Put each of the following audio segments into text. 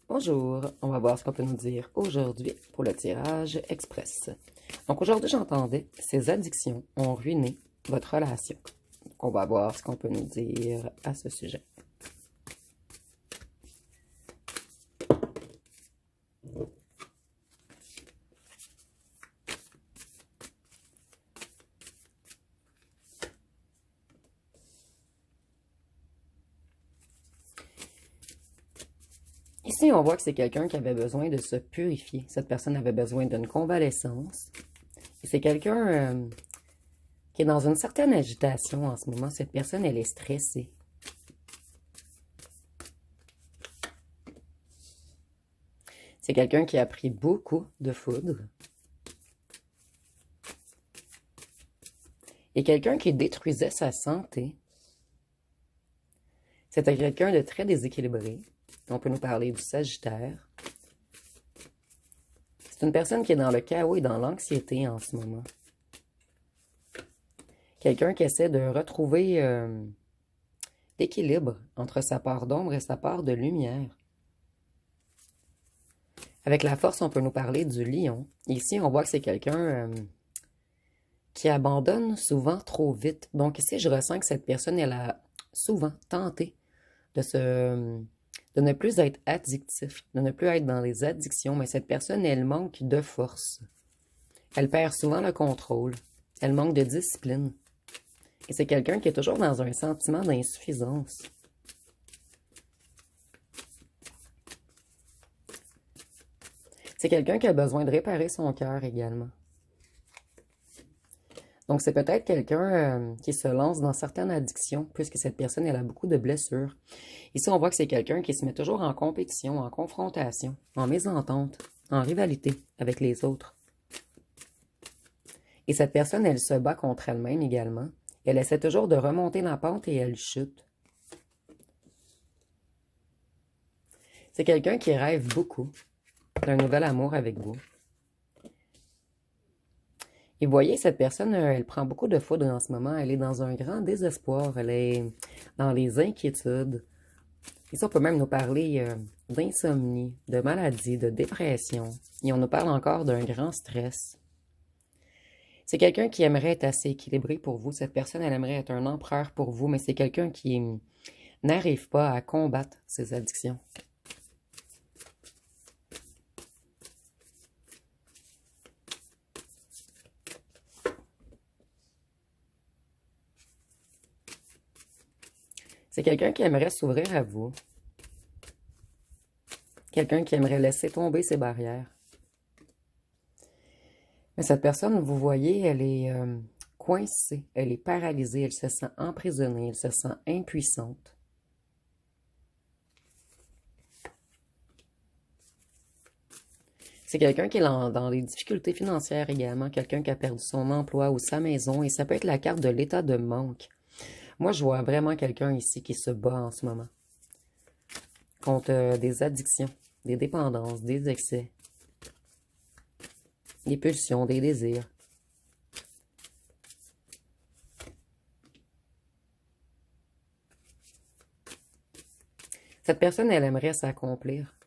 Bonjour, on va voir ce qu'on peut nous dire aujourd'hui pour le tirage express. Donc aujourd'hui, j'entendais, ces addictions ont ruiné votre relation. Donc on va voir ce qu'on peut nous dire à ce sujet. Ici, on voit que c'est quelqu'un qui avait besoin de se purifier. Cette personne avait besoin d'une convalescence. Et c'est quelqu'un qui est dans une certaine agitation en ce moment. Cette personne, elle est stressée. C'est quelqu'un qui a pris beaucoup de foudre. Et quelqu'un qui détruisait sa santé. C'était quelqu'un de très déséquilibré. On peut nous parler du Sagittaire. C'est une personne qui est dans le chaos et dans l'anxiété en ce moment. Quelqu'un qui essaie de retrouver l'équilibre entre sa part d'ombre et sa part de lumière. Avec la force, on peut nous parler du lion. Ici, on voit que c'est quelqu'un qui abandonne souvent trop vite. Donc ici, je ressens que cette personne, elle a souvent tenté de ne plus être addictif, de ne plus être dans les addictions, mais cette personne, elle manque de force. Elle perd souvent le contrôle. Elle manque de discipline. Et c'est quelqu'un qui est toujours dans un sentiment d'insuffisance. C'est quelqu'un qui a besoin de réparer son cœur également. Donc, c'est peut-être quelqu'un qui se lance dans certaines addictions, puisque cette personne, elle a beaucoup de blessures. Ici, on voit que c'est quelqu'un qui se met toujours en compétition, en confrontation, en mésentente, en rivalité avec les autres. Et cette personne, elle se bat contre elle-même également. Elle essaie toujours de remonter la pente et elle chute. C'est quelqu'un qui rêve beaucoup d'un nouvel amour avec vous. Et vous voyez, cette personne, elle prend beaucoup de foudre en ce moment. Elle est dans un grand désespoir. Elle est dans les inquiétudes. Ici, on peut même nous parler d'insomnie, de maladie, de dépression. Et on nous parle encore d'un grand stress. C'est quelqu'un qui aimerait être assez équilibré pour vous. Cette personne, elle aimerait être un empereur pour vous, mais c'est quelqu'un qui n'arrive pas à combattre ses addictions. C'est quelqu'un qui aimerait s'ouvrir à vous. Quelqu'un qui aimerait laisser tomber ses barrières. Mais cette personne, vous voyez, elle est coincée, elle est paralysée, elle se sent emprisonnée, elle se sent impuissante. C'est quelqu'un qui est dans les difficultés financières également, quelqu'un qui a perdu son emploi ou sa maison, et ça peut être la carte de l'état de manque. Moi, je vois vraiment quelqu'un ici qui se bat en ce moment contre des addictions, des dépendances, des excès, des pulsions, des désirs. Cette personne, elle aimerait s'accomplir.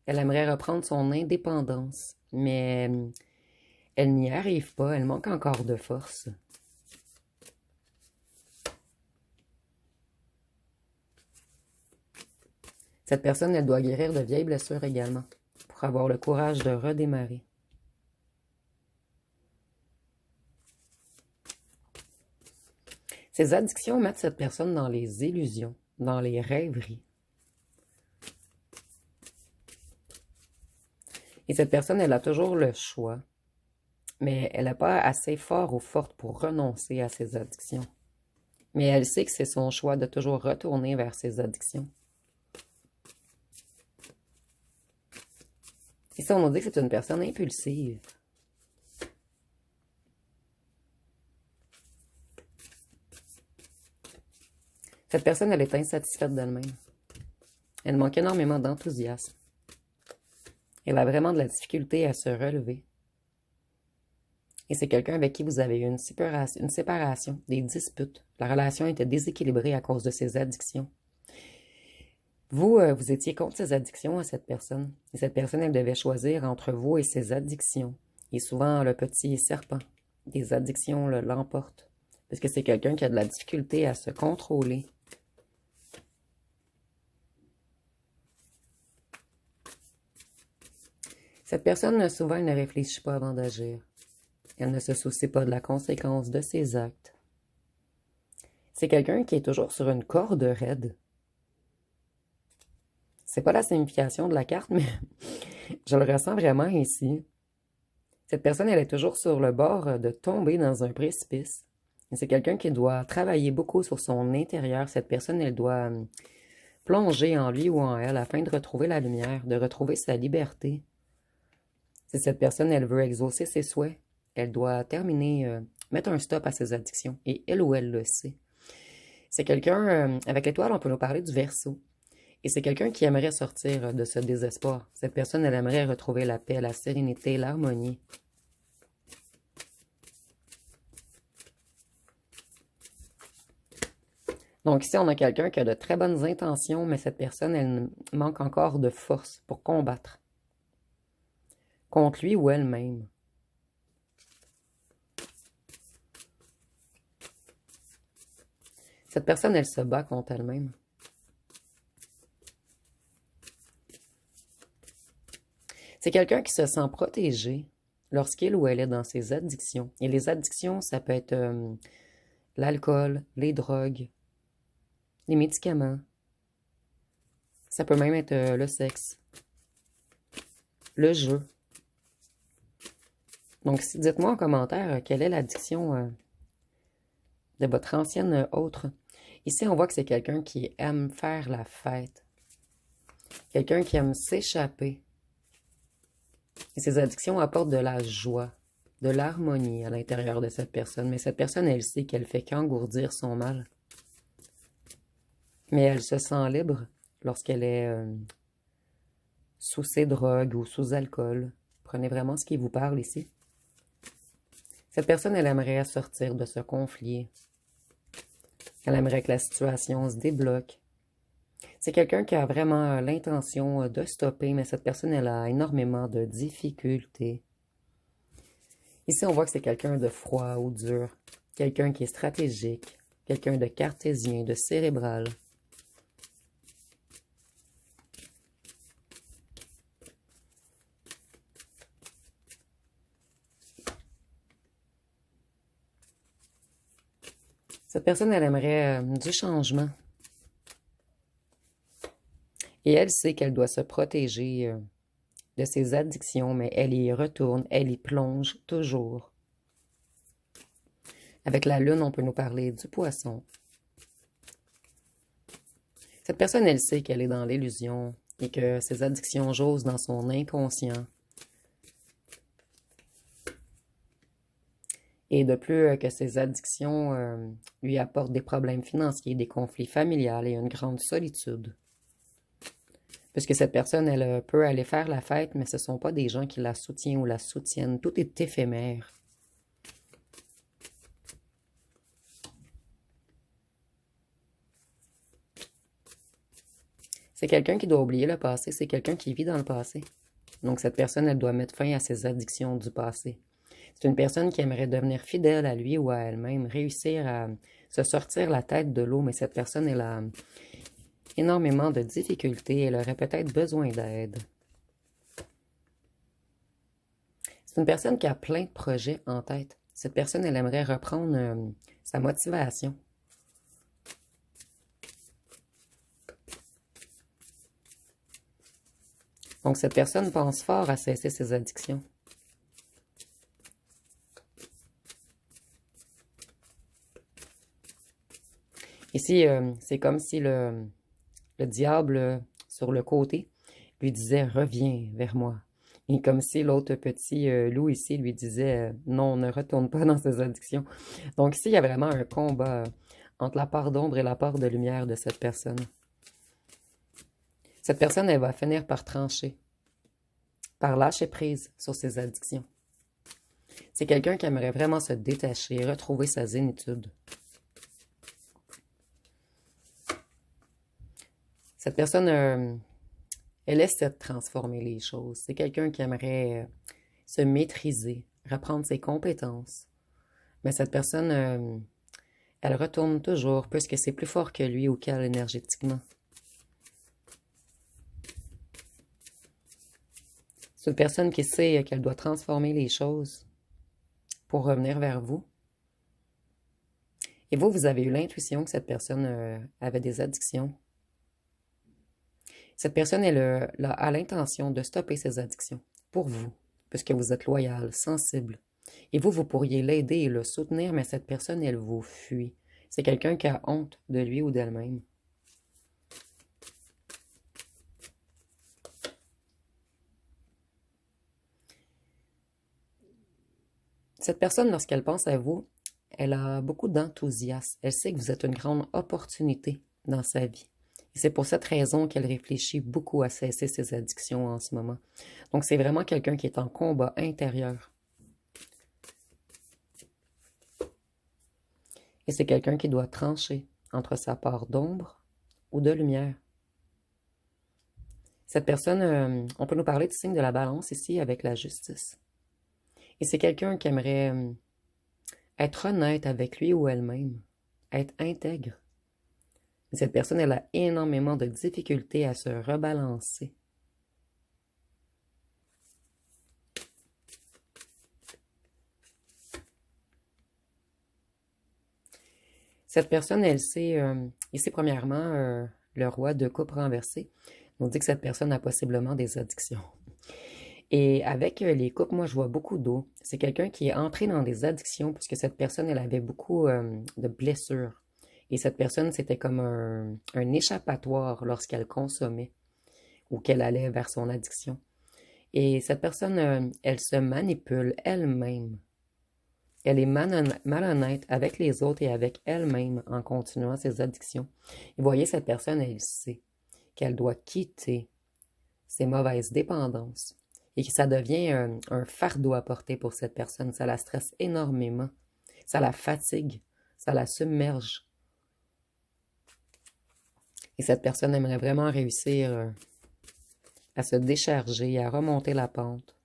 Elle aimerait reprendre son indépendance, mais elle n'y arrive pas, elle manque encore de force. Cette personne, elle doit guérir de vieilles blessures également, pour avoir le courage de redémarrer. Ces addictions mettent cette personne dans les illusions, dans les rêveries. Et cette personne, elle a toujours le choix, mais elle n'est pas assez fort ou forte pour renoncer à ses addictions. Mais elle sait que c'est son choix de toujours retourner vers ses addictions. Ici, on nous dit que c'est une personne impulsive. Cette personne, elle est insatisfaite d'elle-même. Elle manque énormément d'enthousiasme. Elle a vraiment de la difficulté à se relever. Et c'est quelqu'un avec qui vous avez eu une séparation, des disputes. La relation était déséquilibrée à cause de ses addictions. Vous étiez contre ses addictions à cette personne. Et cette personne, elle devait choisir entre vous et ses addictions. Et souvent, le petit serpent des addictions l'emporte. Parce que c'est quelqu'un qui a de la difficulté à se contrôler. Cette personne, souvent, elle ne réfléchit pas avant d'agir. Elle ne se soucie pas de la conséquence de ses actes. C'est quelqu'un qui est toujours sur une corde raide. C'est pas la signification de la carte, mais je le ressens vraiment ici. Cette personne, elle est toujours sur le bord de tomber dans un précipice. C'est quelqu'un qui doit travailler beaucoup sur son intérieur. Cette personne, elle doit plonger en lui ou en elle afin de retrouver la lumière, de retrouver sa liberté. Si cette personne, elle veut exaucer ses souhaits, elle doit terminer, mettre un stop à ses addictions. Et elle ou elle le sait. C'est quelqu'un, avec l'étoile, on peut nous parler du Verseau. Et c'est quelqu'un qui aimerait sortir de ce désespoir. Cette personne, elle aimerait retrouver la paix, la sérénité, l'harmonie. Donc ici, on a quelqu'un qui a de très bonnes intentions, mais cette personne, elle manque encore de force pour combattre contre lui ou elle-même. Cette personne, elle se bat contre elle-même. C'est quelqu'un qui se sent protégé lorsqu'il ou elle est dans ses addictions. Et les addictions, ça peut être l'alcool, les drogues, les médicaments. Ça peut même être le sexe, le jeu. Donc, dites-moi en commentaire quelle est l'addiction de votre ancienne autre. Ici, on voit que c'est quelqu'un qui aime faire la fête. Quelqu'un qui aime s'échapper. Et ces addictions apportent de la joie, de l'harmonie à l'intérieur de cette personne. Mais cette personne, elle sait qu'elle fait qu'engourdir son mal. Mais elle se sent libre lorsqu'elle est sous ses drogues ou sous alcool. Prenez vraiment ce qui vous parle ici. Cette personne, elle aimerait sortir de ce conflit. Elle aimerait que la situation se débloque. C'est quelqu'un qui a vraiment l'intention de stopper, mais cette personne, elle a énormément de difficultés. Ici, on voit que c'est quelqu'un de froid ou dur, quelqu'un qui est stratégique, quelqu'un de cartésien, de cérébral. Cette personne, elle aimerait du changement. Et elle sait qu'elle doit se protéger de ses addictions, mais elle y retourne, elle y plonge toujours. Avec la lune, on peut nous parler du poisson. Cette personne, elle sait qu'elle est dans l'illusion et que ses addictions jouent dans son inconscient. Et de plus que ses addictions lui apportent des problèmes financiers, des conflits familiaux et une grande solitude. Puisque cette personne, elle peut aller faire la fête, mais ce ne sont pas des gens qui la soutiennent ou la soutiennent. Tout est éphémère. C'est quelqu'un qui doit oublier le passé. C'est quelqu'un qui vit dans le passé. Donc cette personne, elle doit mettre fin à ses addictions du passé. C'est une personne qui aimerait devenir fidèle à lui ou à elle-même, réussir à se sortir la tête de l'eau, mais cette personne, elle a énormément de difficultés, elle aurait peut-être besoin d'aide. C'est une personne qui a plein de projets en tête. Cette personne, elle aimerait reprendre sa motivation. Donc cette personne pense fort à cesser ses addictions. Ici, c'est comme si le diable, sur le côté, lui disait « Reviens vers moi ». Et comme si l'autre petit loup ici lui disait « Non, ne retourne pas dans ses addictions ». Donc ici, il y a vraiment un combat entre la part d'ombre et la part de lumière de cette personne. Cette personne, elle va finir par trancher, par lâcher prise sur ses addictions. C'est quelqu'un qui aimerait vraiment se détacher, retrouver sa zénitude. Cette personne, elle essaie de transformer les choses. C'est quelqu'un qui aimerait se maîtriser, reprendre ses compétences. Mais cette personne, elle retourne toujours puisque c'est plus fort que lui ou qu'elle énergétiquement. C'est une personne qui sait qu'elle doit transformer les choses pour revenir vers vous. Et vous, vous avez eu l'intuition que cette personne avait des addictions. Cette personne, elle a l'intention de stopper ses addictions pour vous, puisque vous êtes loyal, sensible. Et vous, vous pourriez l'aider et le soutenir, mais cette personne, elle vous fuit. C'est quelqu'un qui a honte de lui ou d'elle-même. Cette personne, lorsqu'elle pense à vous, elle a beaucoup d'enthousiasme. Elle sait que vous êtes une grande opportunité dans sa vie. Et c'est pour cette raison qu'elle réfléchit beaucoup à cesser ses addictions en ce moment. Donc, c'est vraiment quelqu'un qui est en combat intérieur. Et c'est quelqu'un qui doit trancher entre sa part d'ombre ou de lumière. Cette personne, on peut nous parler du signe de la balance ici avec la justice. Et c'est quelqu'un qui aimerait être honnête avec lui ou elle-même, être intègre. Mais cette personne, elle a énormément de difficultés à se rebalancer. Cette personne, elle sait, ici premièrement, le roi de coupe renversé nous dit que cette personne a possiblement des addictions. Et avec les coupes, moi, je vois beaucoup d'eau. C'est quelqu'un qui est entré dans des addictions puisque cette personne, elle avait beaucoup de blessures. Et cette personne, c'était comme un échappatoire lorsqu'elle consommait ou qu'elle allait vers son addiction. Et cette personne, elle se manipule elle-même. Elle est malhonnête avec les autres et avec elle-même en continuant ses addictions. Et voyez, cette personne, elle sait qu'elle doit quitter ses mauvaises dépendances et que ça devient un fardeau à porter pour cette personne. Ça la stresse énormément. Ça la fatigue. Ça la submerge. Et cette personne aimerait vraiment réussir à se décharger, à remonter la pente.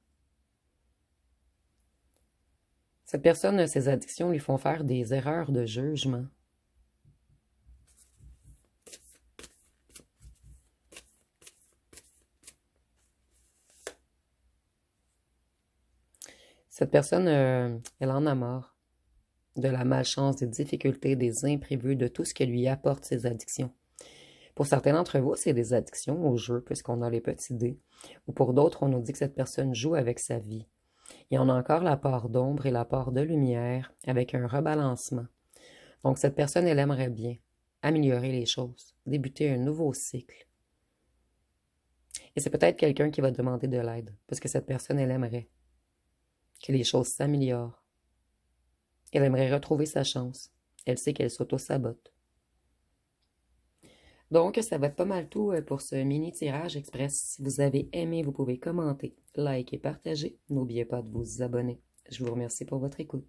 Cette personne, ses addictions lui font faire des erreurs de jugement. Cette personne, elle en a marre de la malchance, des difficultés, des imprévus, de tout ce que lui apportent ses addictions. Pour certains d'entre vous, c'est des addictions au jeu, puisqu'on a les petits dés. Ou pour d'autres, on nous dit que cette personne joue avec sa vie. Et on a encore la part d'ombre et la part de lumière, avec un rebalancement. Donc cette personne, elle aimerait bien améliorer les choses, débuter un nouveau cycle. Et c'est peut-être quelqu'un qui va demander de l'aide, parce que cette personne, elle aimerait que les choses s'améliorent. Elle aimerait retrouver sa chance. Elle sait qu'elle s'auto-sabote. Donc, ça va être pas mal tout pour ce mini tirage express. Si vous avez aimé, vous pouvez commenter, liker et partager. N'oubliez pas de vous abonner. Je vous remercie pour votre écoute.